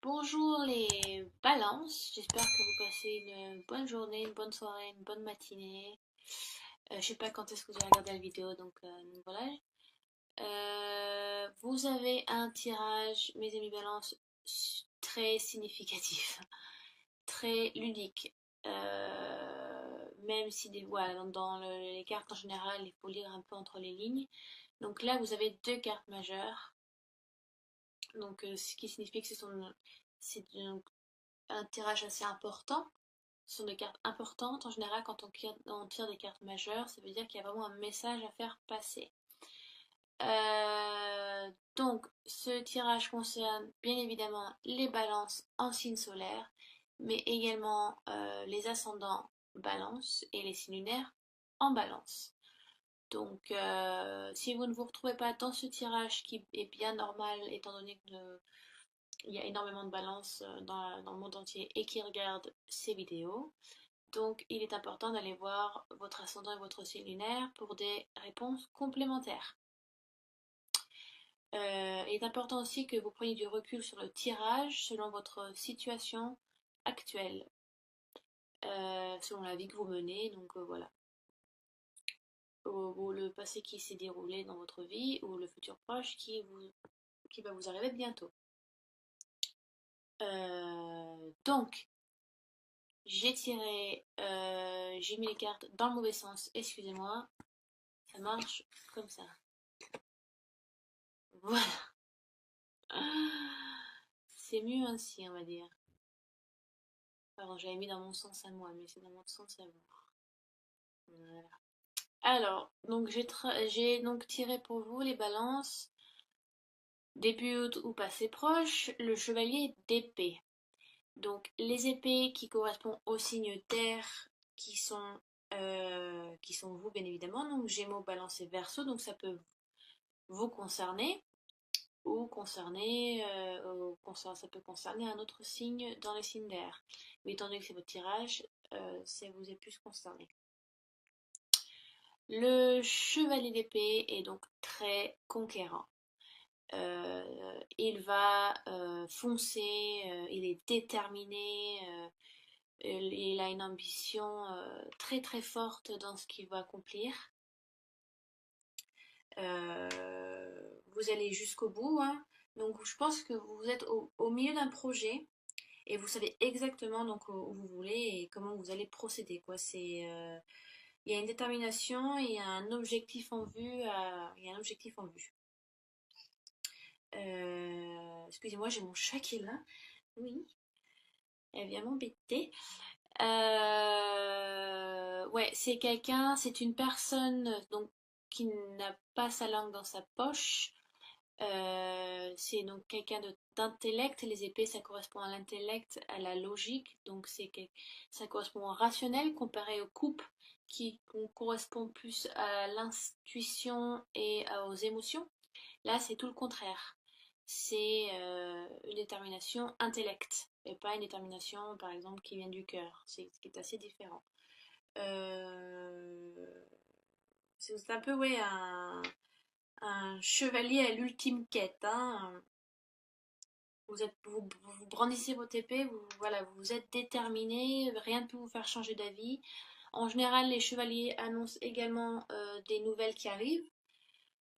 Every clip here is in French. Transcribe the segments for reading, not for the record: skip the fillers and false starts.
Bonjour les balances, j'espère que vous passez une bonne journée, une bonne soirée, une bonne matinée. Je sais pas quand est-ce que vous allez regarder la vidéo, donc voilà. Vous avez un tirage, mes amis balances, très significatif, très ludique. Même si voilà, les cartes en général, il faut lire un peu entre les lignes. Donc là, vous avez deux cartes majeures. Ce qui signifie que c'est un tirage assez important. Ce sont des cartes importantes. En général, quand on tire des cartes majeures, ça veut dire qu'il y a vraiment un message à faire passer. Ce tirage concerne bien évidemment les balances en signe solaire, mais également les ascendants balance et les signes lunaires en balance. Si vous ne vous retrouvez pas dans ce tirage qui est bien normal, étant donné que il y a énormément de balances dans le monde entier et qui regardent ces vidéos. Donc, il est important d'aller voir votre ascendant et votre signe lunaire pour des réponses complémentaires. Il est important aussi que vous preniez du recul sur le tirage selon votre situation actuelle, selon la vie que vous menez. Voilà. Ou le passé qui s'est déroulé dans votre vie, ou le futur proche qui va vous arriver bientôt. Donc, j'ai mis les cartes dans le mauvais sens, excusez-moi, ça marche comme ça. Voilà, c'est mieux ainsi, on va dire. Pardon, j'avais mis dans mon sens à moi, mais c'est dans mon sens à vous. Voilà. Alors, j'ai donc tiré pour vous les balances, début ou passé proche, le chevalier d'épée. Donc, les épées qui correspondent au signe terre, qui sont vous, bien évidemment. Donc, Gémeaux, Balance et Verseau. Donc, ça peut vous concerner ou ça peut concerner un autre signe dans les signes d'air. Mais étant donné que c'est votre tirage, ça vous est plus concerné. Le chevalier d'épée est donc très conquérant. Il va foncer, il est déterminé, il a une ambition très très forte dans ce qu'il va accomplir. Vous allez jusqu'au bout, hein. Donc je pense que vous êtes au milieu d'un projet et vous savez exactement donc où vous voulez et comment vous allez procéder, quoi. Il y a une détermination et un objectif en vue. Il y a un objectif en vue. Excusez-moi, j'ai mon chat qui est là. Oui, elle vient m'embêter. Ouais, c'est une personne donc qui n'a pas sa langue dans sa poche. C'est donc quelqu'un d'intellect. Les épées, ça correspond à l'intellect, à la logique. Ça correspond au rationnel comparé aux coupes qui correspond plus à l'intuition et aux émotions. Là, c'est tout le contraire. C'est une détermination intellect et pas une détermination, par exemple, qui vient du cœur. C'est ce qui est assez différent. Euh, c'est un peu, ouais, un chevalier à l'ultime quête, hein. Vous brandissez votre épée, voilà, vous êtes déterminé, rien ne peut vous faire changer d'avis. En général, les chevaliers annoncent également des nouvelles qui arrivent.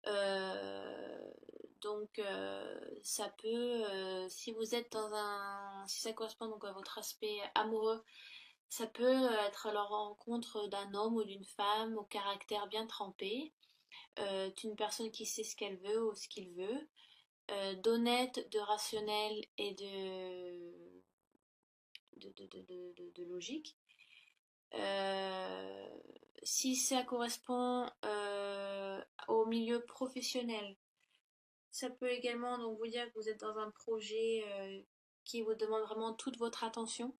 Euh, Ça peut, si vous êtes si ça correspond donc à votre aspect amoureux, ça peut être la rencontre d'un homme ou d'une femme au caractère bien trempé, d'une personne qui sait ce qu'elle veut ou ce qu'il veut, d'honnête, de rationnel et de logique. Euh, Si ça correspond au milieu professionnel, ça peut également donc vous dire que vous êtes dans un projet qui vous demande vraiment toute votre attention,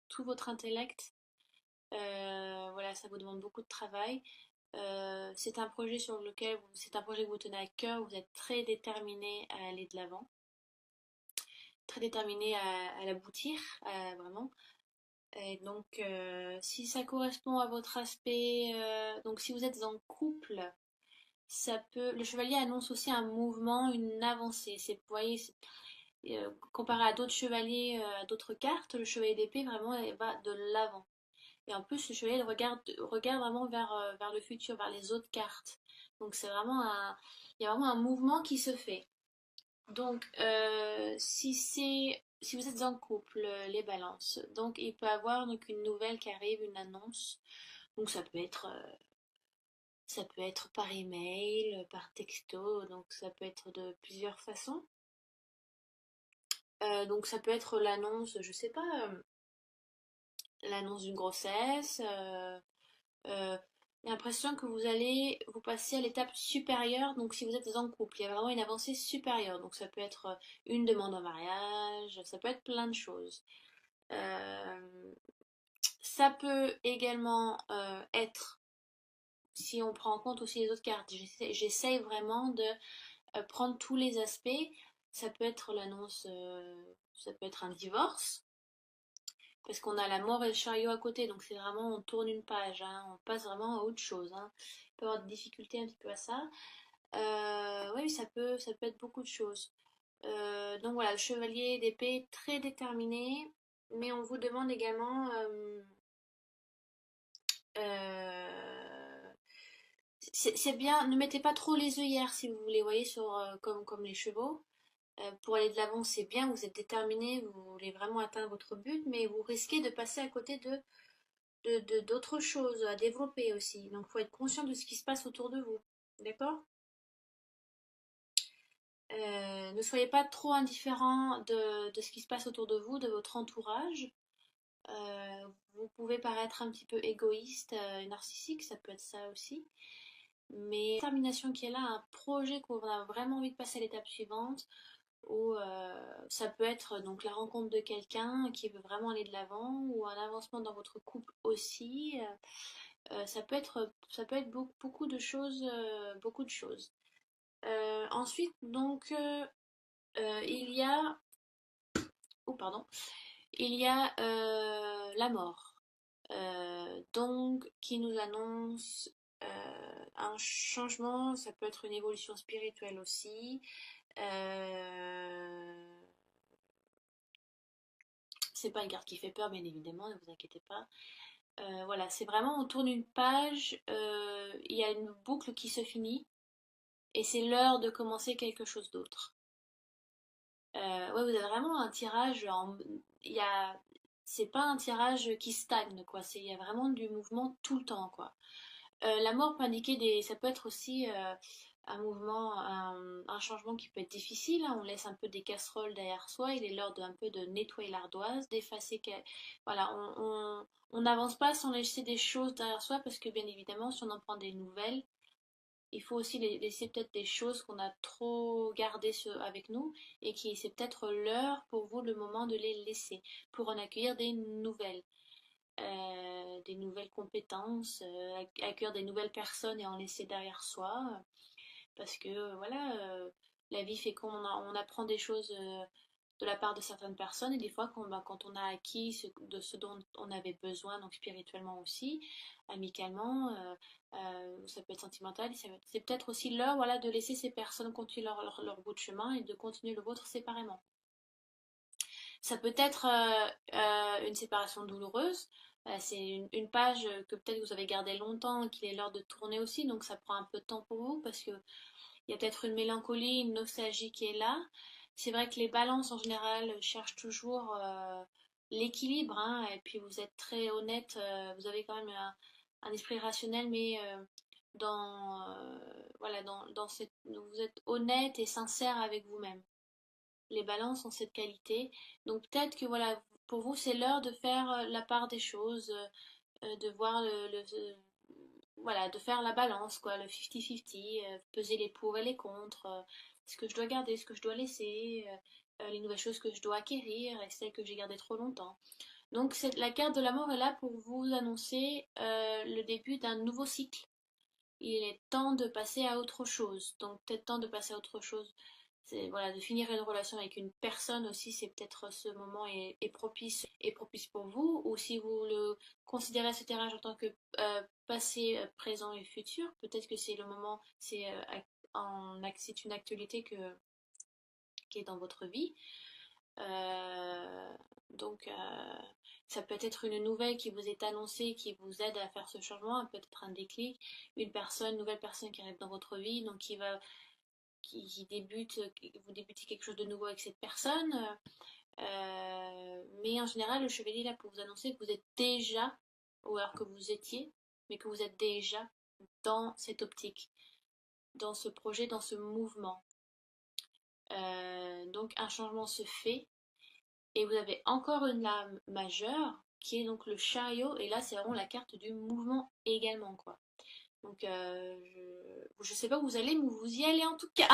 tout votre intellect. Voilà, ça vous demande beaucoup de travail. C'est un projet c'est un projet que vous tenez à cœur, vous êtes très déterminé à aller de l'avant, très déterminé à l'aboutir, vraiment. Et si ça correspond à votre aspect, donc si vous êtes en couple, le chevalier annonce aussi un mouvement, une avancée. Vous voyez, Comparé à d'autres chevaliers, à d'autres cartes, le chevalier d'épée vraiment va de l'avant. Et en plus, le chevalier regarde vraiment vers le futur, vers les autres cartes. Donc il y a vraiment un mouvement qui se fait. Donc, si vous êtes en couple, les balances, donc il peut y avoir donc une nouvelle qui arrive, une annonce. Donc ça peut être par email, par texto, donc ça peut être de plusieurs façons. Donc ça peut être l'annonce, je sais pas, l'annonce d'une grossesse. Euh, j'ai l'impression que vous allez vous passer à l'étape supérieure. Donc si vous êtes en couple, il y a vraiment une avancée supérieure. Donc ça peut être une demande en mariage, ça peut être plein de choses. Euh, Ça peut également être, si on prend en compte aussi les autres cartes, j'essaye vraiment de prendre tous les aspects. Ça peut être l'annonce, ça peut être un divorce, parce qu'on a la mort et le chariot à côté, donc c'est vraiment, on tourne une page, hein, on passe vraiment à autre chose. Hein. On peut avoir des difficultés un petit peu à ça. Oui, ça peut être beaucoup de choses. Donc voilà, le chevalier d'épée très déterminé, mais on vous demande également c'est bien, ne mettez pas trop les œillères si vous voulez, voyez, comme les chevaux. Pour aller de l'avant, c'est bien, vous êtes déterminé, vous voulez vraiment atteindre votre but, mais vous risquez de passer à côté d'autres choses à développer aussi. Donc, il faut être conscient de ce qui se passe autour de vous. D'accord? Ne soyez pas trop indifférent de ce qui se passe autour de vous, de votre entourage. Vous pouvez paraître un petit peu égoïste, narcissique, ça peut être ça aussi. Mais la détermination qui est là, un projet qu'on a vraiment envie de passer à l'étape suivante, ou ça peut être donc la rencontre de quelqu'un qui veut vraiment aller de l'avant, ou un avancement dans votre couple aussi. Ça peut être beaucoup de choses, beaucoup de choses. Ensuite, donc, il y a, oh pardon, il y a la mort, donc qui nous annonce un changement. Ça peut être une évolution spirituelle aussi. Euh, c'est pas une carte qui fait peur, bien évidemment, ne vous inquiétez pas. Voilà, c'est vraiment, on tourne une page, il y a une boucle qui se finit, et c'est l'heure de commencer quelque chose d'autre. Ouais, vous avez vraiment un tirage il y a, c'est pas un tirage qui stagne, quoi. Il y a vraiment du mouvement tout le temps, quoi. La mort peut indiquer ça peut être aussi un mouvement, un changement qui peut être difficile. Hein. On laisse un peu des casseroles derrière soi. Il est l'heure un peu de nettoyer l'ardoise, d'effacer. Voilà, on n'avance pas sans laisser des choses derrière soi parce que bien évidemment, si on en prend des nouvelles, il faut aussi laisser peut-être des choses qu'on a trop gardées avec nous et qui c'est peut-être l'heure pour vous, le moment de les laisser pour en accueillir des nouvelles compétences, accueillir des nouvelles personnes et en laisser derrière soi. Parce que voilà, la vie fait on apprend des choses de la part de certaines personnes et des fois quand on a acquis de ce dont on avait besoin, donc spirituellement aussi, amicalement, ça peut être sentimental, c'est peut-être aussi l'heure voilà, de laisser ces personnes continuer leur bout de chemin et de continuer le vôtre séparément. Ça peut être une séparation douloureuse. C'est une page que peut-être vous avez gardée longtemps et qu'il est l'heure de tourner aussi, donc ça prend un peu de temps pour vous parce qu'il y a peut-être une mélancolie, une nostalgie qui est là. C'est vrai que les balances en général cherchent toujours l'équilibre, hein, et puis vous êtes très honnête, vous avez quand même un esprit rationnel, mais voilà, vous êtes honnête et sincère avec vous-même. Les balances ont cette qualité. Donc peut-être que voilà, pour vous, c'est l'heure de faire la part des choses, de voir voilà, de faire la balance, quoi, le 50-50, peser les pour et les contre, ce que je dois garder, ce que je dois laisser, les nouvelles choses que je dois acquérir et celles que j'ai gardées trop longtemps. Donc la carte de la mort est là pour vous annoncer le début d'un nouveau cycle. Il est temps de passer à autre chose. Donc peut-être temps de passer à autre chose. C'est voilà, de finir une relation avec une personne aussi, c'est peut-être ce moment est propice pour vous. Ou si vous le considérez ce tirage en tant que passé, présent et futur, peut-être que c'est le moment, c'est une actualité qui est dans votre vie. Euh, donc, ça peut être une nouvelle qui vous est annoncée, qui vous aide à faire ce changement, peut-être un déclic, une nouvelle personne qui arrive dans votre vie, donc qui débute, vous débutez quelque chose de nouveau avec cette personne. Mais en général, le chevalier est là pour vous annoncer que vous êtes déjà, ou alors que vous étiez, mais que vous êtes déjà dans cette optique, dans ce projet, dans ce mouvement. Donc un changement se fait et vous avez encore une lame majeure qui est donc le chariot et là c'est vraiment la carte du mouvement également quoi. Donc je sais pas où vous allez mais vous y allez en tout cas.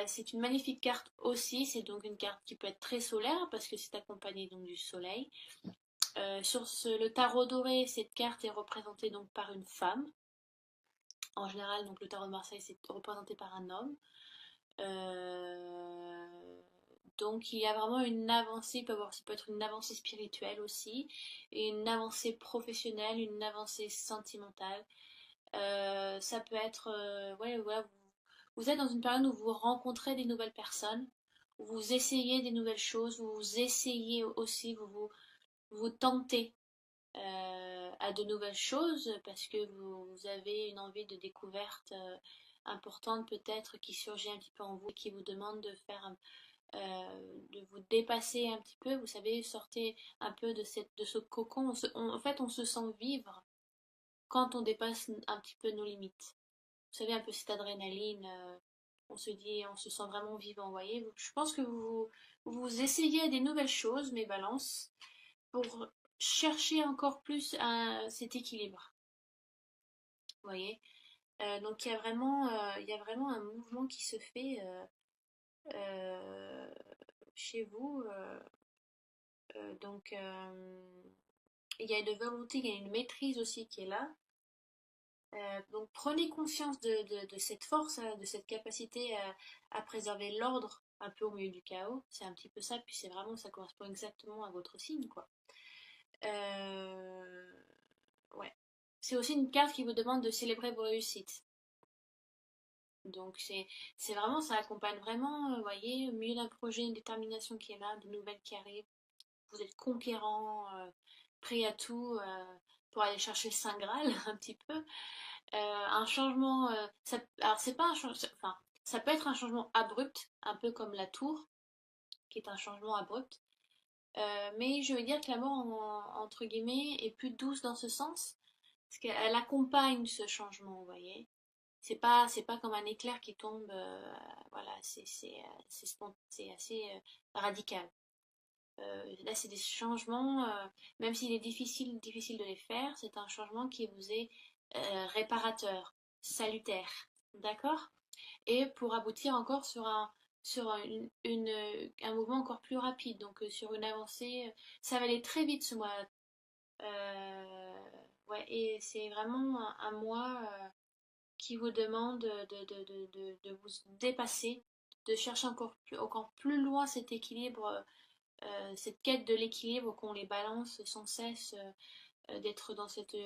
C'est une magnifique carte aussi, c'est donc une carte qui peut être très solaire parce que c'est accompagné donc du soleil. Le tarot doré, cette carte est représentée donc par une femme. En général, donc le tarot de Marseille, c'est représenté par un homme. Euh, donc il y a vraiment une avancée, ça peut être une avancée spirituelle aussi, et une avancée professionnelle, une avancée sentimentale. Ça peut être, ouais, voilà, vous êtes dans une période où vous rencontrez des nouvelles personnes, où vous essayez des nouvelles choses, où vous essayez aussi, vous tentez à de nouvelles choses parce que vous avez une envie de découverte importante peut-être qui surgit un petit peu en vous et qui vous demande de faire de vous dépasser un petit peu, vous savez, sortez un peu de ce cocon. En fait, on se sent vivre quand on dépasse un petit peu nos limites. Vous savez, un peu cette adrénaline, on se dit, on se sent vraiment vivant, vous voyez. Je pense que vous essayez des nouvelles choses, mes balances, pour chercher encore plus cet équilibre, vous voyez. Donc il y a vraiment un mouvement qui se fait euh, chez vous. Il y a une volonté, il y a une maîtrise aussi qui est là. Donc prenez conscience de cette force, de cette capacité à préserver l'ordre un peu au milieu du chaos. C'est un petit peu ça, puis c'est vraiment, ça correspond exactement à votre signe, quoi. Euh, ouais. C'est aussi une carte qui vous demande de célébrer vos réussites. Donc c'est vraiment, ça accompagne vraiment, vous voyez, au milieu d'un projet, une détermination qui est là, de nouvelles qui arrivent. Vous êtes conquérant, prêt à tout pour aller chercher le Saint Graal un petit peu. Un changement, alors c'est pas un changement, enfin, ça peut être un changement abrupt, un peu comme la tour, qui est un changement abrupt. Mais je veux dire que la mort, entre guillemets, est plus douce dans ce sens, parce qu'elle accompagne ce changement, vous voyez. C'est pas comme un éclair qui tombe, voilà, c'est assez radical. Là, c'est des changements, même s'il est difficile de les faire, c'est un changement qui vous est réparateur, salutaire, d'accord? Et pour aboutir encore sur un mouvement encore plus rapide, donc sur une avancée, ça va aller très vite ce mois. Ouais, et c'est vraiment un mois qui vous demande de vous dépasser, de chercher encore plus loin cet équilibre cette quête de l'équilibre qu'on les balance sans cesse, d'être dans cette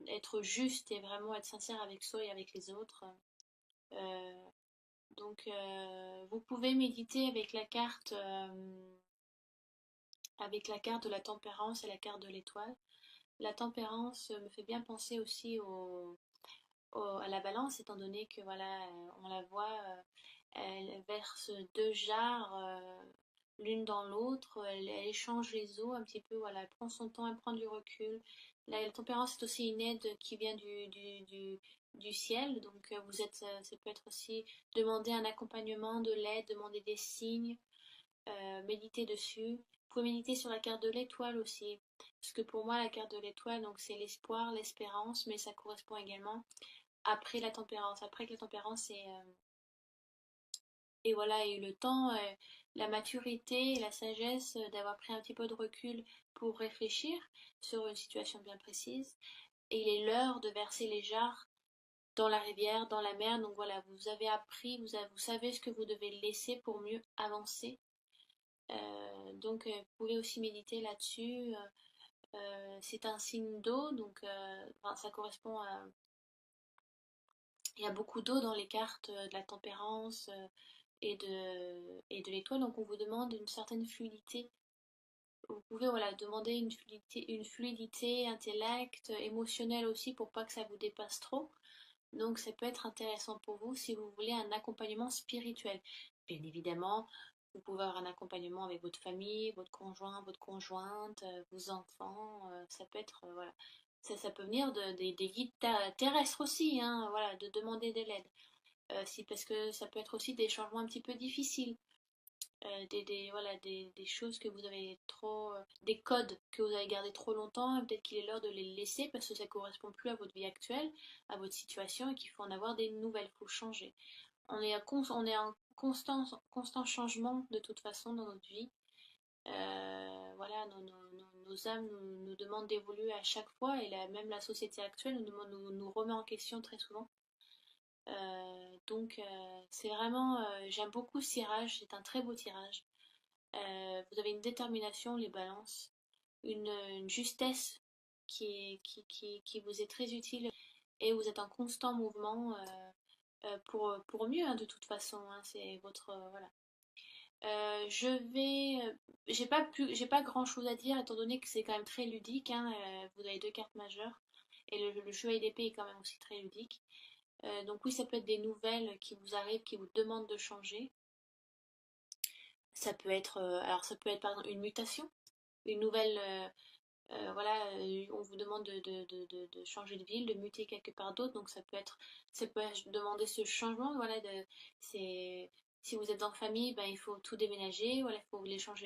être juste et vraiment être sincère avec soi et avec les autres. Euh, Vous pouvez méditer avec la carte de la tempérance et la carte de l'étoile. La tempérance me fait bien penser aussi à la balance, étant donné que voilà, on la voit, elle verse deux jarres l'une dans l'autre, elle échange les eaux un petit peu, voilà, elle prend son temps, elle prend du recul. La tempérance est aussi une aide qui vient du ciel, donc ça peut être aussi demander un accompagnement, de l'aide, demander des signes, méditer dessus. Vous pouvez méditer sur la carte de l'étoile aussi, parce que pour moi la carte de l'étoile, donc c'est l'espoir, l'espérance, mais ça correspond également après la tempérance. Après que la tempérance et voilà, et le temps, la maturité et la sagesse d'avoir pris un petit peu de recul pour réfléchir sur une situation bien précise. Et il est l'heure de verser les jarres dans la rivière, dans la mer. Donc voilà, vous avez appris, vous savez ce que vous devez laisser pour mieux avancer. Vous pouvez aussi méditer là-dessus. C'est un signe d'eau, donc enfin, ça correspond à... Il y a beaucoup d'eau dans les cartes de la tempérance et et de l'étoile, donc on vous demande une certaine fluidité. Vous pouvez voilà, demander une fluidité, intellect, émotionnelle aussi pour pas que ça vous dépasse trop. Donc ça peut être intéressant pour vous si vous voulez un accompagnement spirituel. Bien évidemment, vous pouvez avoir un accompagnement avec votre famille, votre conjoint, votre conjointe, vos enfants. Ça peut être voilà, ça peut venir des guides terrestres aussi, hein, voilà, de demander de l'aide. Si, parce que ça peut être aussi des changements un petit peu difficiles. Voilà, des choses que vous avez trop, des codes que vous avez gardés trop longtemps, et peut-être qu'il est l'heure de les laisser parce que ça ne correspond plus à votre vie actuelle, à votre situation, et qu'il faut en avoir des nouvelles, il faut changer. On est en constant changement de toute façon dans notre vie. Voilà, nos âmes nous demandent d'évoluer à chaque fois, et même la société actuelle nous remet en question très souvent. Donc c'est vraiment, j'aime beaucoup ce tirage, c'est un très beau tirage. Vous avez une détermination, les balances, une justesse qui vous est très utile, et vous êtes en constant mouvement pour mieux, hein, de toute façon, hein, c'est votre voilà. Je vais, j'ai pas grand chose à dire étant donné que c'est quand même très ludique, hein, vous avez deux cartes majeures et le chevalier d'épée est quand même aussi très ludique. Donc oui, ça peut être des nouvelles qui vous arrivent, qui vous demandent de changer. Ça peut être, alors ça peut être par exemple une mutation, une nouvelle, voilà, on vous demande de changer de ville, de muter quelque part d'autre, donc ça peut demander ce changement, voilà, si vous êtes en famille, ben, il faut tout déménager, voilà, il faut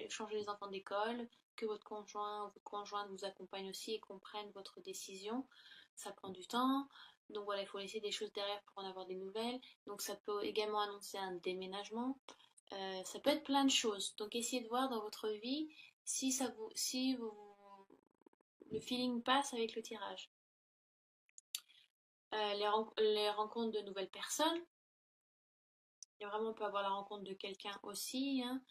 changer les enfants d'école, que votre conjoint ou votre conjointe vous accompagne aussi et comprenne votre décision, ça prend du temps, donc voilà, il faut laisser des choses derrière pour en avoir des nouvelles, donc ça peut également annoncer un déménagement. Ça peut être plein de choses. Donc essayez de voir dans votre vie si le feeling passe avec le tirage. Les rencontres de nouvelles personnes. Et vraiment, on peut avoir la rencontre de quelqu'un aussi, hein,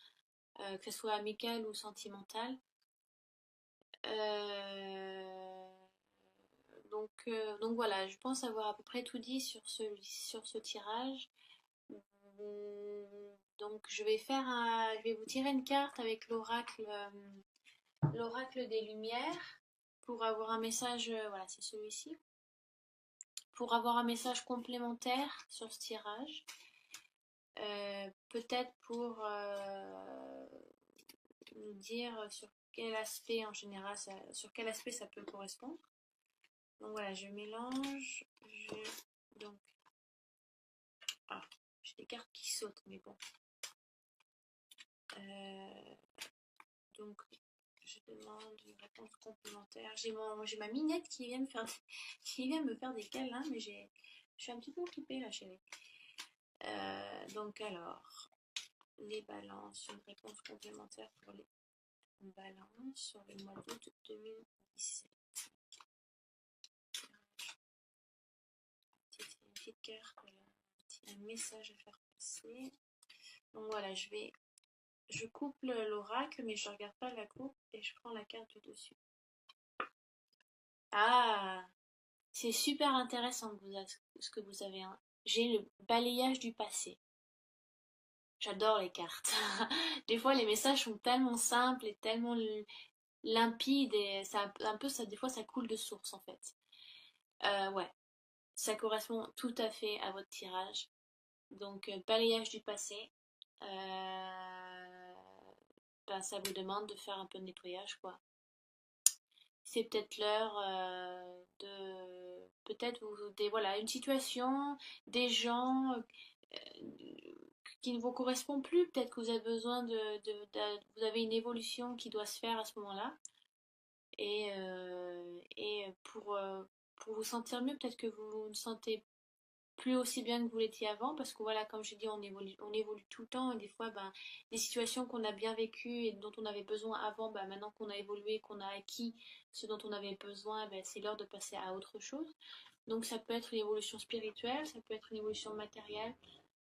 que ce soit amical ou sentimental. Euh, donc voilà, je pense avoir à peu près tout dit sur ce tirage. Donc je vais vous tirer une carte avec l'oracle des Lumières pour avoir un message, voilà, c'est celui-ci, pour avoir un message complémentaire sur ce tirage. Peut-être pour nous dire sur quel aspect en général, sur quel aspect ça peut correspondre. Donc voilà, je mélange, donc, ah, j'ai des cartes qui sautent, mais bon. Euh, donc, je demande une réponse complémentaire. J'ai ma minette qui vient qui vient me faire des câlins, mais je suis un petit peu occupée là, chérie. Donc alors, les balances, une réponse complémentaire pour les balances sur le mois d'août 2017. Une petite carte, un message à faire passer. Donc voilà, je coupe l'oracle, mais je ne regarde pas la coupe et je prends la carte du dessus. Ah, c'est super intéressant ce que vous avez, hein. J'ai le balayage du passé. J'adore les cartes. Des fois, les messages sont tellement simples et tellement limpides et ça, un peu, ça, des fois, ça coule de source en fait. Ouais, ça correspond tout à fait à votre tirage. Donc, balayage du passé. Ben, ça vous demande de faire un peu de nettoyage, quoi. C'est peut-être l'heure de peut-être voilà, une situation, des gens qui ne vous correspondent plus. Peut-être que vous avez besoin vous avez une évolution qui doit se faire à ce moment-là. Et pour vous sentir mieux, peut-être que vous ne sentez plus aussi bien que vous l'étiez avant, parce que voilà, comme je dis, on évolue tout le temps, et des fois, ben, des situations qu'on a bien vécues et dont on avait besoin avant, ben, maintenant qu'on a évolué, qu'on a acquis ce dont on avait besoin, ben, c'est l'heure de passer à autre chose. Donc ça peut être une évolution spirituelle, ça peut être une évolution matérielle,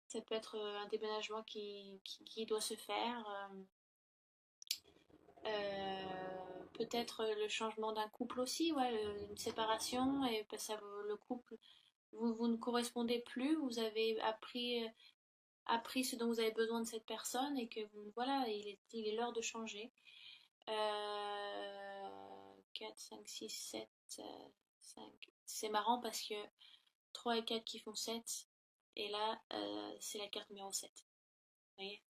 ça peut être un déménagement qui doit se faire. Peut-être le changement d'un couple aussi, ouais, une séparation, et ben, le couple, vous ne correspondez plus, vous avez appris appris ce dont vous avez besoin de cette personne et que voilà, il est l'heure de changer. 4, 5, 6, 7, 5. C'est marrant parce que 3 et 4 qui font 7. Et là, c'est la carte numéro 7. Vous voyez,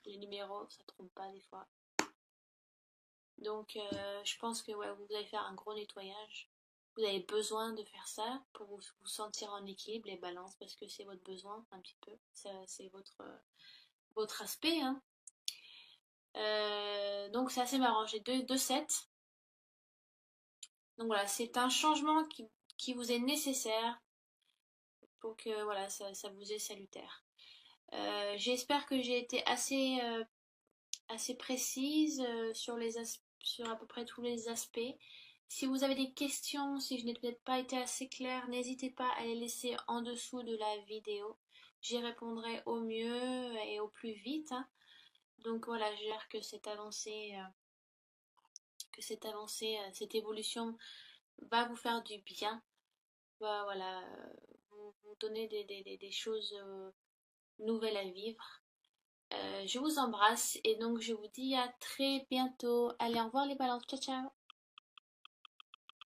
les numéros, ça trompe pas des fois. Donc, je pense que ouais, vous allez faire un gros nettoyage. Vous avez besoin de faire ça pour vous sentir en équilibre, les balances, parce que c'est votre besoin un petit peu. C'est votre aspect, hein. Donc, c'est assez marrant. J'ai deux sets. Donc voilà, c'est un changement qui vous est nécessaire pour que voilà, ça vous est salutaire. J'espère que j'ai été assez précise sur à peu près tous les aspects. Si vous avez des questions, si je n'ai peut-être pas été assez claire, n'hésitez pas à les laisser en dessous de la vidéo. J'y répondrai au mieux et au plus vite, hein. Donc voilà, j'espère que cette évolution va vous faire du bien, va voilà, vous donner des choses nouvelles à vivre. Je vous embrasse et donc je vous dis à très bientôt. Allez, au revoir les balances. Ciao, ciao.